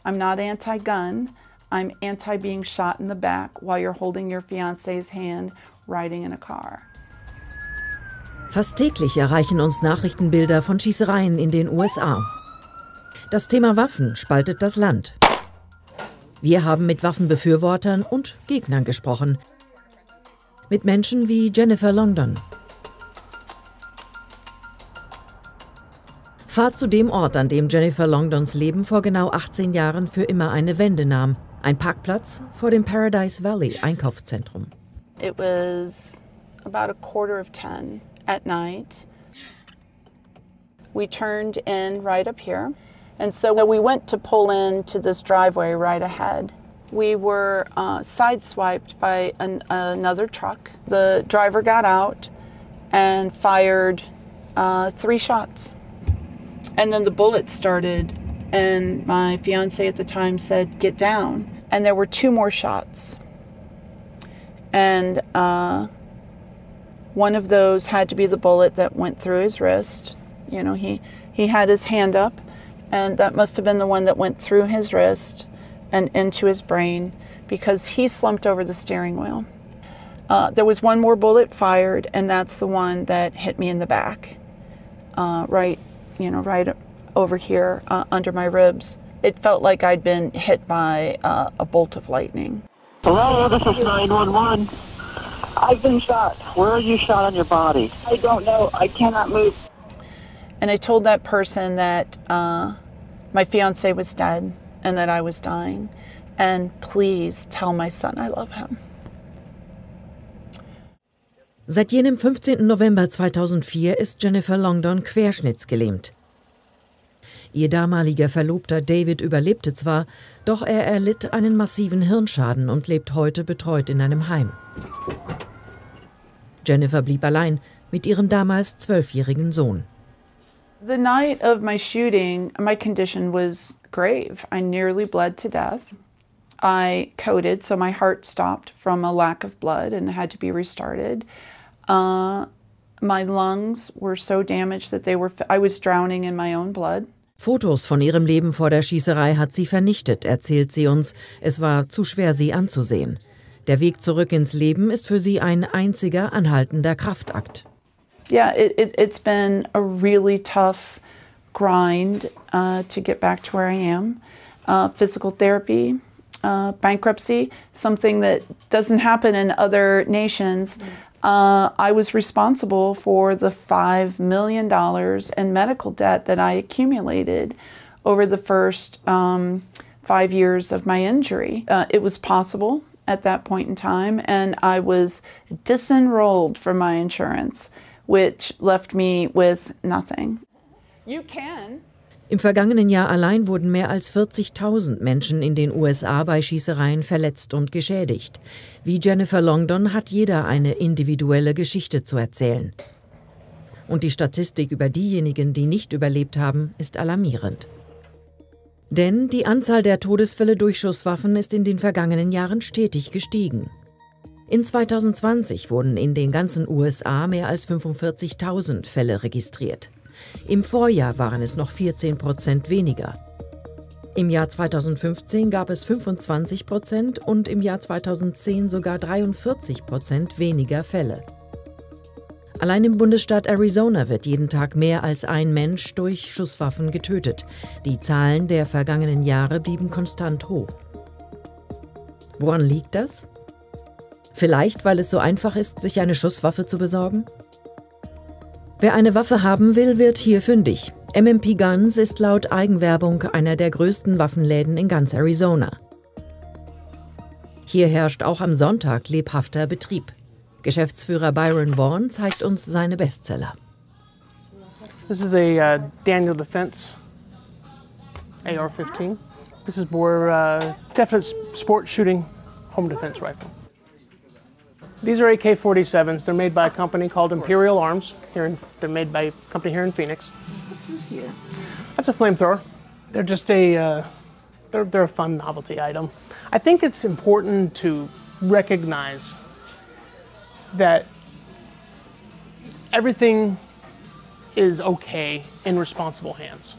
I'm not anti-gun. I'm anti being shot in the back while you're holding your fiance's hand riding in a car. Fast täglich erreichen uns Nachrichtenbilder von Schießereien in den USA. Das Thema Waffen spaltet das Land. Wir haben mit Waffenbefürwortern und Gegnern gesprochen. Mit Menschen wie Jennifer Longdon. Fahrt zu dem Ort, an dem Jennifer Longdons Leben vor genau 18 Jahren für immer eine Wende nahm. Ein Parkplatz vor dem Paradise Valley Einkaufszentrum. It was about 9:15 at night. We turned in right up here. And so we went to pull into this driveway right ahead. We were sideswiped by another truck. The driver got out and fired 3 shots. And then the bullets started, and my fiance at the time said, "Get down." And there were 2 more shots. And one of those had to be the bullet that went through his wrist. You know, he had his hand up, and that must have been the one that went through his wrist and into his brain, because he slumped over the steering wheel. There was 1 more bullet fired, and that's the one that hit me in the back, right over here under my ribs. It felt like I'd been hit by a bolt of lightning. Hello, this is 911. I've been shot. Where are you shot on your body? I don't know. I cannot move. And I told that person that my fiance was dead and that I was dying. And please tell my son I love him. Seit jenem 15. November 2004 ist Jennifer Longdon querschnittsgelähmt. Ihr damaliger Verlobter David überlebte zwar, doch er erlitt einen massiven Hirnschaden und lebt heute betreut in einem Heim. Jennifer blieb allein mit ihrem damals 12-jährigen Sohn. The night of my shooting, my condition was grave. I nearly bled to death. I coded, so my heart stopped from a lack of blood and had to be restarted. My lungs were so damaged that I was drowning in my own blood. Fotos von ihrem Leben vor der Schießerei hat sie vernichtet, erzählt sie uns. Es war zu schwer, sie anzusehen. Der Weg zurück ins Leben ist für sie ein einziger anhaltender Kraftakt. Yeah, it's been a really tough grind to get back to where I am. Physical therapy, bankruptcy, something that doesn't happen in other nations. I was responsible for the $5 million in medical debt that I accumulated over the first 5 years of my injury. It was possible at that point in time, and I was disenrolled from my insurance, which left me with nothing. You can. Im vergangenen Jahr allein wurden mehr als 40.000 Menschen in den USA bei Schießereien verletzt und geschädigt. Wie Jennifer Longdon hat jeder eine individuelle Geschichte zu erzählen. Und die Statistik über diejenigen, die nicht überlebt haben, ist alarmierend. Denn die Anzahl der Todesfälle durch Schusswaffen ist in den vergangenen Jahren stetig gestiegen. In 2020 wurden in den ganzen USA mehr als 45.000 Fälle registriert. Im Vorjahr waren es noch 14% weniger. Im Jahr 2015 gab es 25% und im Jahr 2010 sogar 43% weniger Fälle. Allein im Bundesstaat Arizona wird jeden Tag mehr als ein Mensch durch Schusswaffen getötet. Die Zahlen der vergangenen Jahre blieben konstant hoch. Woran liegt das? Vielleicht, weil es so einfach ist, sich eine Schusswaffe zu besorgen? Wer eine Waffe haben will, wird hier fündig. MMP Guns ist laut Eigenwerbung einer der größten Waffenläden in ganz Arizona. Hier herrscht auch am Sonntag lebhafter Betrieb. Geschäftsführer Byron Vaughn zeigt uns seine Bestseller. This is a Daniel Defense AR-15. This is more definite sport shooting home defense rifle. These are AK-47s. They're made by a company called Imperial Arms. They're made by a company here in Phoenix. What's this here? That's a flamethrower. They're just they're a fun novelty item. I think it's important to recognize that everything is okay in responsible hands.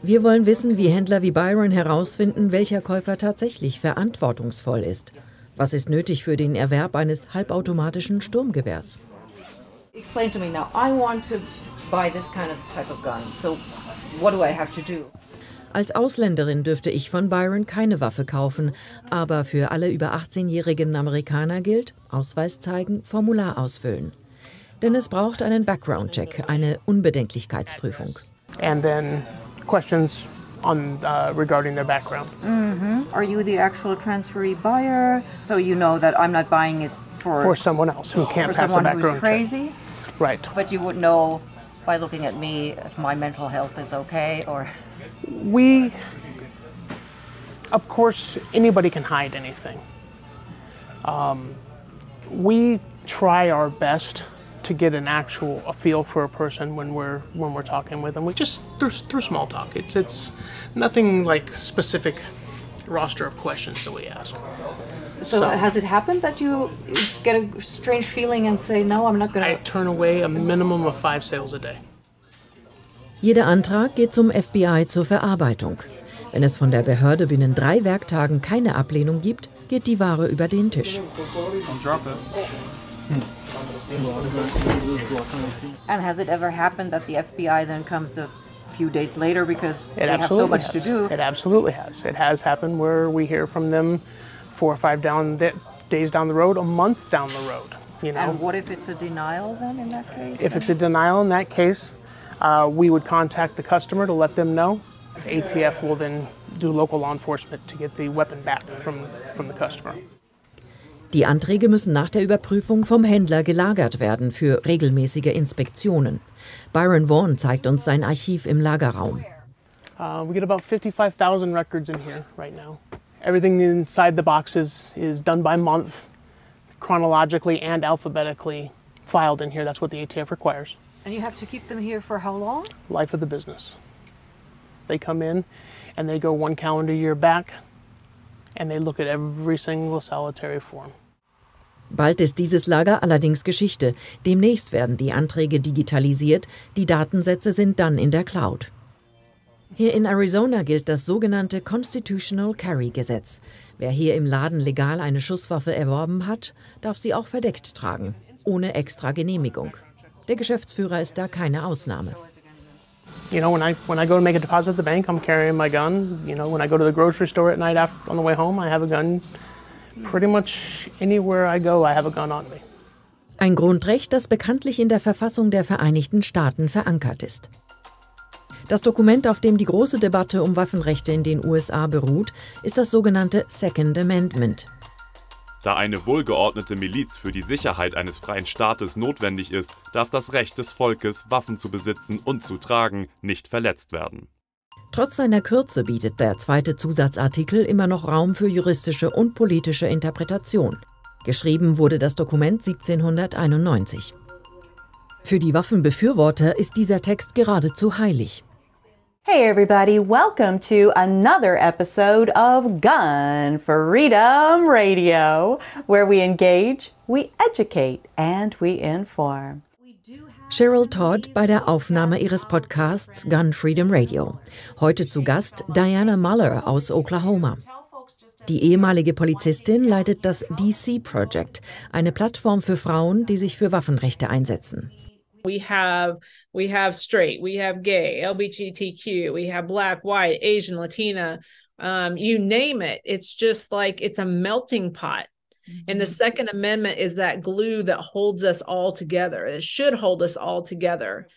Wir wollen wissen, wie Händler wie Byron herausfinden, welcher Käufer tatsächlich verantwortungsvoll ist. Was ist nötig für den Erwerb eines halbautomatischen Sturmgewehrs? Explain to me now. I want to buy this kind of type of gun. So what do I have to do? Als Ausländerin dürfte ich von Byron keine Waffe kaufen, aber für alle über 18-jährigen Amerikaner gilt, Ausweis zeigen, Formular ausfüllen. Denn es braucht einen Background-Check, eine Unbedenklichkeitsprüfung. And then questions on regarding their background. Are you the actual transferee buyer? So you know that I'm not buying it For someone else who can't for pass a someone who's background check. crazy? Right. But you would know by looking at me if my mental health is okay or... Of course, anybody can hide anything. We try our best to get a feel for a person when we're talking with them. We just through small talk. It's nothing like specific roster of questions that we ask. So has it happened that you get a strange feeling and say, no, I'm not going to... I turn away a minimum of 5 sales a day. Jeder Antrag geht zum FBI zur Verarbeitung. Wenn es von der Behörde binnen 3 Werktagen keine Ablehnung gibt, geht die Ware über den Tisch. And has it ever happened that the FBI then comes a few days later because they have so much to do? It absolutely has. It has happened where we hear from them 4 or 5 days down the road, a month down the road. You know? And what if it's a denial then in that case? If it's a denial in that case, we would contact the customer to let them know. ATF will then do local law enforcement to get the weapon back from the customer. Die Anträge müssen nach der Überprüfung vom Händler gelagert werden für regelmäßige Inspektionen. Byron Vaughn zeigt uns sein Archiv im Lagerraum. We get about 55,000 records in here right now. Everything inside the boxes is done by month, chronologically and alphabetically filed in here. That's what the ATF requires. And you have to keep them here for how long? Life of the business. They come in and they go 1 calendar year back and they look at every single solitary form. Bald ist dieses Lager allerdings Geschichte. Demnächst werden die Anträge digitalisiert, die Datensätze sind dann in der Cloud. Hier in Arizona gilt das sogenannte Constitutional Carry Gesetz. Wer hier im Laden legal eine Schusswaffe erworben hat, darf sie auch verdeckt tragen, ohne extra Genehmigung. Der Geschäftsführer ist da keine Ausnahme. You know, when I go to make a deposit at the bank, I'm carrying my gun. You know, when I go to the grocery store at night on the way home, I have a gun. Pretty much anywhere I go, I have a gun on me. Ein Grundrecht, das bekanntlich in der Verfassung der Vereinigten Staaten verankert ist. Das Dokument, auf dem die große Debatte um Waffenrechte in den USA beruht, ist das sogenannte Second Amendment. Da eine wohlgeordnete Miliz für die Sicherheit eines freien Staates notwendig ist, darf das Recht des Volkes, Waffen zu besitzen und zu tragen, nicht verletzt werden. Trotz seiner Kürze bietet der zweite Zusatzartikel immer noch Raum für juristische und politische Interpretation. Geschrieben wurde das Dokument 1791. Für die Waffenbefürworter ist dieser Text geradezu heilig. Hey everybody, welcome to another episode of Gun Freedom Radio, where we engage, we educate and we inform. Cheryl Todd bei der Aufnahme ihres Podcasts Gun Freedom Radio. Heute zu Gast Diana Muller aus Oklahoma. Die ehemalige Polizistin leitet das DC Project, eine Plattform für Frauen, die sich für Waffenrechte einsetzen. We have straight, we have gay, LGBTQ, we have black, white, Asian, Latina, you name it. It's just like it's a melting pot. And the Second Amendment is that glue that holds us all together. It should hold us all together.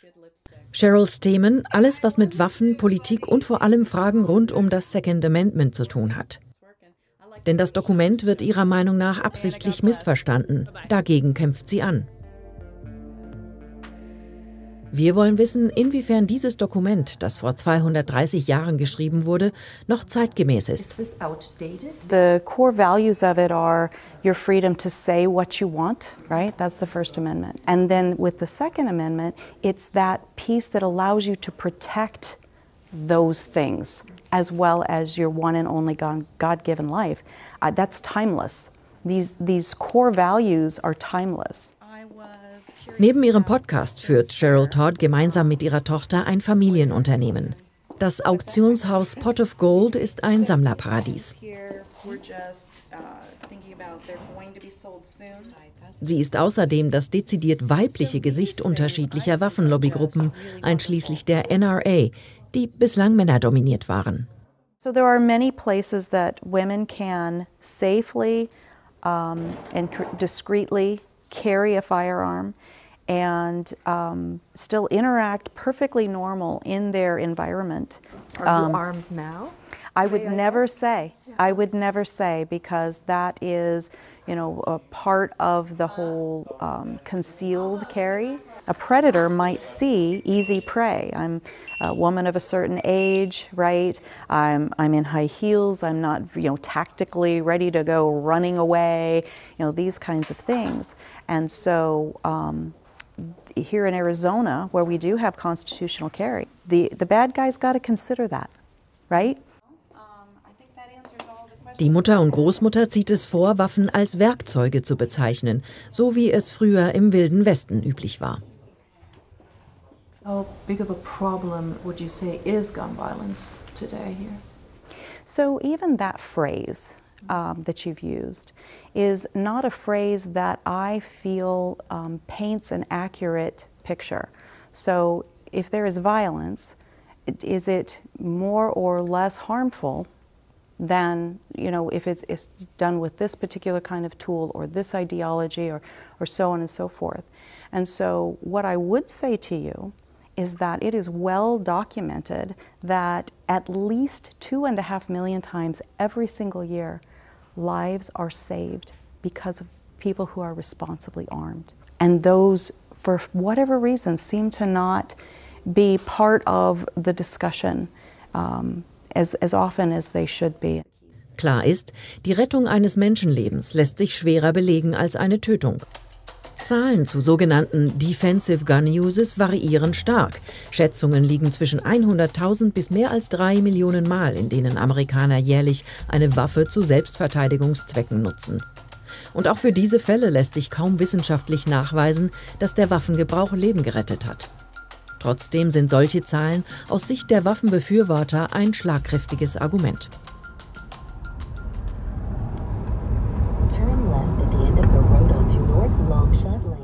Cheryls Themen, alles was mit Waffen, Politik und vor allem Fragen rund um das Second Amendment zu tun hat. Denn das Dokument wird ihrer Meinung nach absichtlich missverstanden. Dagegen kämpft sie an. Wir wollen wissen, inwiefern dieses Dokument, das vor 230 Jahren geschrieben wurde, noch zeitgemäß ist. The core values of it are your freedom to say what you want, right? That's the First Amendment. And then with the Second Amendment, it's that piece that allows you to protect those things as well as your one and only God-given life. That's timeless. These core values are timeless. Neben ihrem Podcast führt Cheryl Todd gemeinsam mit ihrer Tochter ein Familienunternehmen. Das Auktionshaus Pot of Gold ist ein Sammlerparadies. Sie ist außerdem das dezidiert weibliche Gesicht unterschiedlicher Waffenlobbygruppen, einschließlich der NRA, die bislang männerdominiert waren. So there are many places that women can safely and discreetly carry a firearm and still interact perfectly normal in their environment. Are you armed now? I would never say. I would never say, because that is, a part of the whole concealed carry. A predator might see easy prey. I'm a woman of a certain age, right? I'm in high heels. I'm not, tactically ready to go running away. These kinds of things. And so here in Arizona, where we do have constitutional carry, the bad guys got to consider that, right? Die Mutter und Großmutter zieht es vor, Waffen als Werkzeuge zu bezeichnen, so wie es früher im Wilden Westen üblich war. How big of a problem would you say is gun violence today here? So even that phrase that you've used is not a phrase that I feel paints an accurate picture. So if there is violence, is it more or less harmful than, if it's done with this particular kind of tool or this ideology or so on and so forth. And so what I would say to you is that it is well documented that at least 2.5 million times every single year, lives are saved because of people who are responsibly armed. And those, for whatever reason, seem to not be part of the discussion as often as they should be. Klar ist, die Rettung eines Menschenlebens lässt sich schwerer belegen als eine Tötung. Zahlen zu sogenannten Defensive Gun Uses variieren stark. Schätzungen liegen zwischen 100.000 bis mehr als 3 Millionen Mal, in denen Amerikaner jährlich eine Waffe zu Selbstverteidigungszwecken nutzen. Und auch für diese Fälle lässt sich kaum wissenschaftlich nachweisen, dass der Waffengebrauch Leben gerettet hat. Trotzdem sind solche Zahlen aus Sicht der Waffenbefürworter ein schlagkräftiges Argument.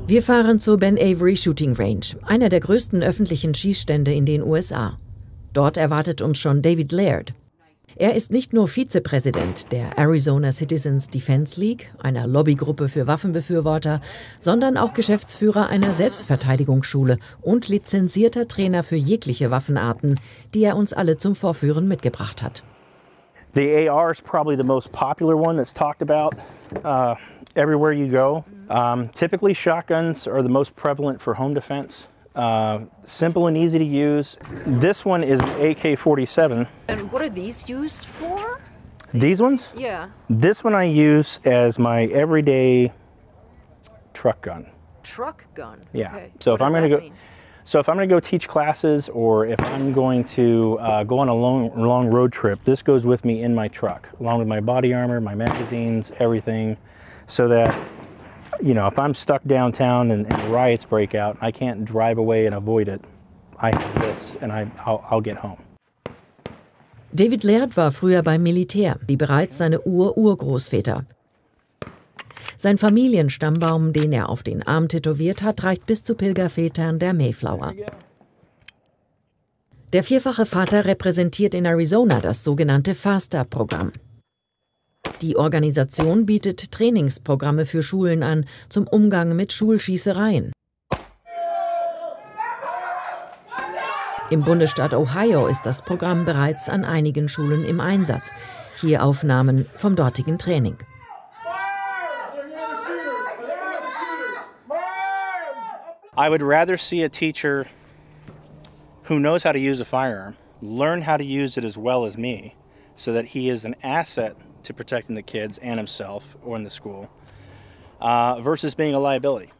Wir fahren zur Ben Avery Shooting Range, einer der größten öffentlichen Schießstände in den USA. Dort erwartet uns schon David Laird. Er ist nicht nur Vizepräsident der Arizona Citizens Defense League, einer Lobbygruppe für Waffenbefürworter, sondern auch Geschäftsführer einer Selbstverteidigungsschule und lizenzierter Trainer für jegliche Waffenarten, die er uns alle zum Vorführen mitgebracht hat. The AR is probably the most popular one that's talked about everywhere you go. Typically shotguns are the most prevalent for home defense. Simple and easy to use. This one is an AK-47. And what are these used for? These ones? Yeah. This one I use as my everyday truck gun. Truck gun? Yeah. Okay. So if I'm going to go teach classes, or if I'm going to go on a long road trip, this goes with me in my truck, along with my body armor, my magazines, everything, so that, if I'm stuck downtown and riots break out, I can't drive away and avoid it. I have this, and I'll get home. David Laird war früher beim Militär, wie bereits seine Urgroßväter. Sein Familienstammbaum, den er auf den Arm tätowiert hat, reicht bis zu Pilgervätern der Mayflower. Der vierfache Vater repräsentiert in Arizona das sogenannte FASTA-Programm. Die Organisation bietet Trainingsprogramme für Schulen an zum Umgang mit Schul-Schießereien. Im Bundesstaat Ohio ist das Programm bereits an einigen Schulen im Einsatz. Hier Aufnahmen vom dortigen Training. I would rather see a teacher who knows how to use a firearm learn how to use it as well as me, so that he is an asset to protecting the kids and himself or in the school, versus being a liability.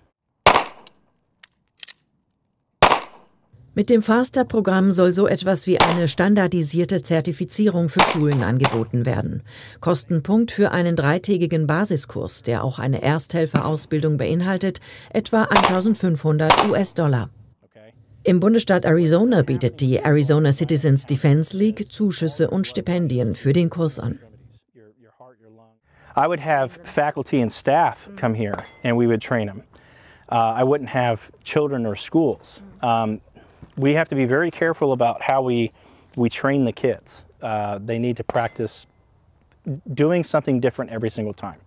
Mit dem FASTA-Programm soll so etwas wie eine standardisierte Zertifizierung für Schulen angeboten werden. Kostenpunkt für einen 3-tägigen Basiskurs, der auch eine Ersthelferausbildung beinhaltet, etwa $1.500. Im Bundesstaat Arizona bietet die Arizona Citizens Defense League Zuschüsse und Stipendien für den Kurs an. I would have faculty and staff come here and we would train them. I wouldn't have children or schools. We have to be very careful about how we train the kids. They need to practice doing something different every single time.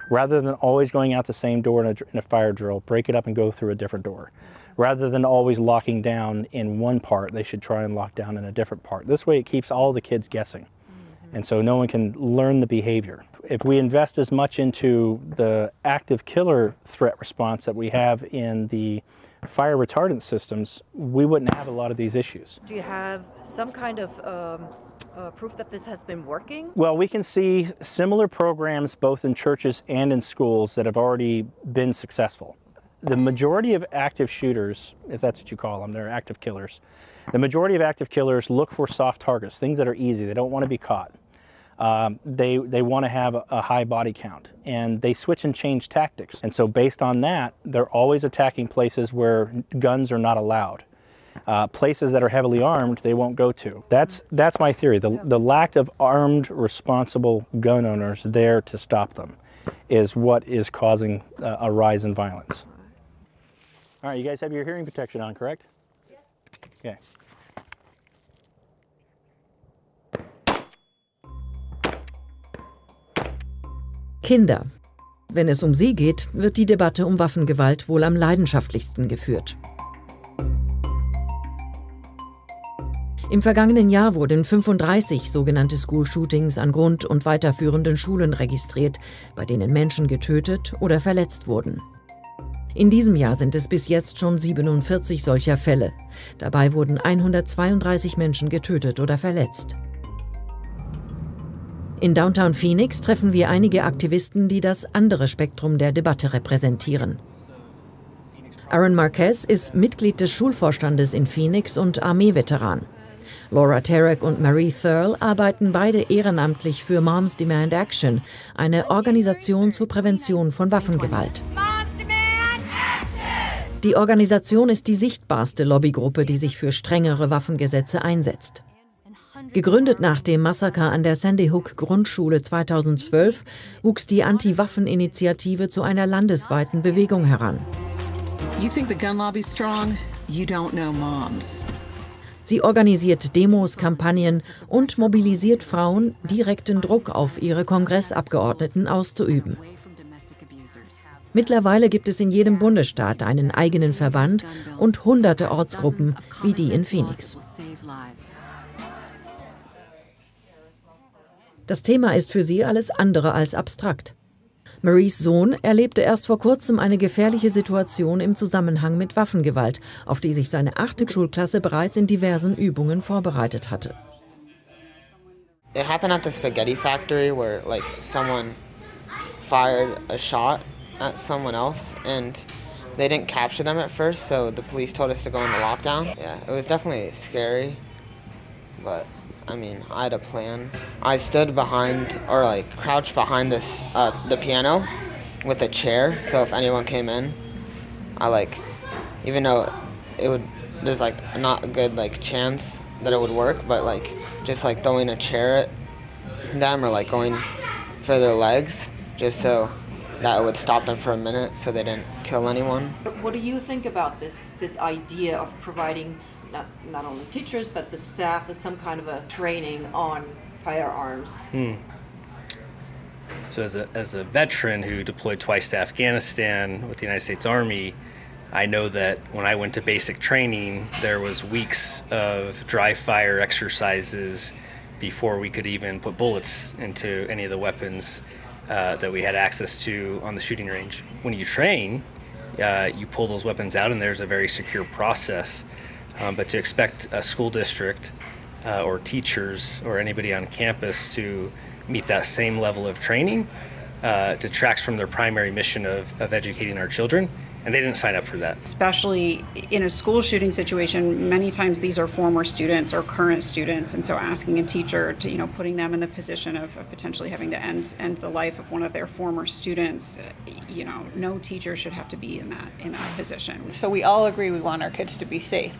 Rather than always going out the same door in a fire drill, break it up and go through a different door. Rather than always locking down in one part, they should try and lock down in a different part. This way it keeps all the kids guessing. And so no one can learn the behavior. If we invest as much into the active killer threat response that we have in the fire retardant systems, we wouldn't have a lot of these issues. Do you have some kind of proof that this has been working? Well, we can see similar programs both in churches and in schools that have already been successful. The majority of active shooters, if that's what you call them, they're active killers. The majority of active killers look for soft targets, things that are easy. They don't want to be caught. They want to have a high body count, and they switch and change tactics. And so based on that, they're always attacking places where guns are not allowed. Places that are heavily armed, they won't go to. That's my theory. The lack of armed, responsible gun owners there to stop them is what is causing a rise in violence. All right, you guys have your hearing protection on, correct? Yes. Okay. Kinder. Wenn es um sie geht, wird die Debatte um Waffengewalt wohl am leidenschaftlichsten geführt. Im vergangenen Jahr wurden 35 sogenannte School-Shootings an grund- und weiterführenden Schulen registriert, bei denen Menschen getötet oder verletzt wurden. In diesem Jahr sind es bis jetzt schon 47 solcher Fälle. Dabei wurden 132 Menschen getötet oder verletzt. In Downtown Phoenix treffen wir einige Aktivisten, die das andere Spektrum der Debatte repräsentieren. Aaron Marquez ist Mitglied des Schulvorstandes in Phoenix und Armeeveteran. Laura Tarek und Marie Thurl arbeiten beide ehrenamtlich für Moms Demand Action, eine Organisation zur Prävention von Waffengewalt. Die Organisation ist die sichtbarste Lobbygruppe, die sich für strengere Waffengesetze einsetzt. Gegründet nach dem Massaker an der Sandy Hook Grundschule 2012, wuchs die Anti-Waffen-Initiative zu einer landesweiten Bewegung heran. You think the gun lobby's strong? You don't know moms. Sie organisiert Demos, Kampagnen und mobilisiert Frauen, direkten Druck auf ihre Kongressabgeordneten auszuüben. Mittlerweile gibt es in jedem Bundesstaat einen eigenen Verband und hunderte Ortsgruppen wie die in Phoenix. Das Thema ist für sie alles andere als abstrakt. Maries Sohn erlebte erst vor kurzem eine gefährliche Situation im Zusammenhang mit Waffengewalt, auf die sich seine 8. Schulklasse bereits in diversen Übungen vorbereitet hatte. It happened at the spaghetti factory where someone fired a shot at someone else and they didn't capture them at first, so the police told us to go into lockdown. Yeah, it was definitely scary, but I had a plan. I stood behind, or crouched behind the piano with a chair, so if anyone came in, even though there's not a good chance that it would work, but just throwing a chair at them or going for their legs, just so that it would stop them for a minute so they didn't kill anyone. What do you think about this idea of providing not only teachers, but the staff with some kind of a training on firearms? So as a veteran who deployed twice to Afghanistan with the United States Army, I know that when I went to basic training, there was weeks of dry fire exercises before we could even put bullets into any of the weapons that we had access to on the shooting range. When you train, you pull those weapons out and there's a very secure process. But to expect a school district or teachers or anybody on campus to meet that same level of training detracts from their primary mission of educating our children And they didn't sign up for that. Especially in a school shooting situation, many times these are former students or current students, and so asking a teacher to, putting them in the position of potentially having to end the life of one of their former students, no teacher should have to be in that position. So we all agree we want our kids to be safe.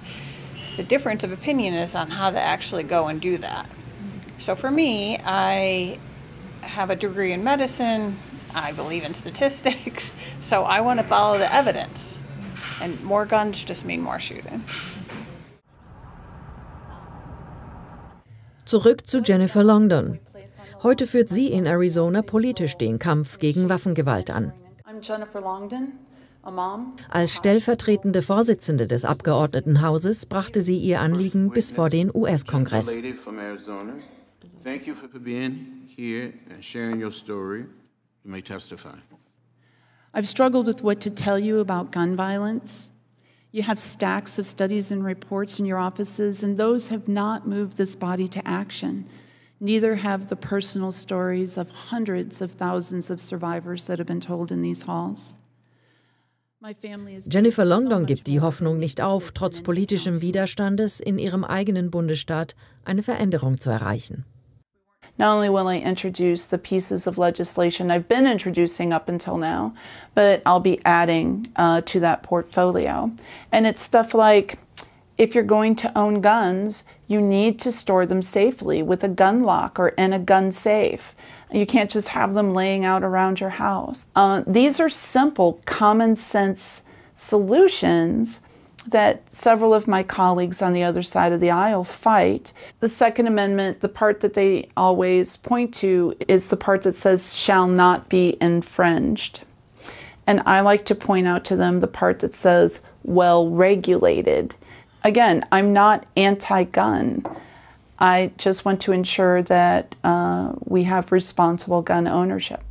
The difference of opinion is on how to actually go and do that. So for me, I have a degree in medicine. I believe in statistics, so I want to follow the evidence. And more guns just mean more shootings. Zurück zu Jennifer Longdon. Heute führt sie in Arizona politisch den Kampf gegen Waffengewalt an. I'm Jennifer Longdon, a mom. Als stellvertretende Vorsitzende des Abgeordnetenhauses brachte sie ihr Anliegen bis vor den US-Kongress. Thank you for being here and sharing your story. You may testify. I've struggled with what to tell you about gun violence. You have stacks of studies and reports in your offices, and those have not moved this body to action. Neither have the personal stories of hundreds of thousands of survivors that have been told in these halls. Jennifer Longdon gibt die Hoffnung nicht auf, trotz politischem Widerstandes in ihrem eigenen Bundesstaat eine Veränderung zu erreichen. Not only will I introduce the pieces of legislation I've been introducing up until now, but I'll be adding to that portfolio. And it's stuff like, if you're going to own guns, you need to store them safely with a gun lock or in a gun safe. You can't just have them laying out around your house. These are simple, common sense solutions that several of my colleagues on the other side of the aisle fight. The Second Amendment, the part that they always point to is the part that says shall not be infringed. And I like to point out to them the part that says well regulated. Again, I'm not anti-gun. I just want to ensure that we have responsible gun ownership.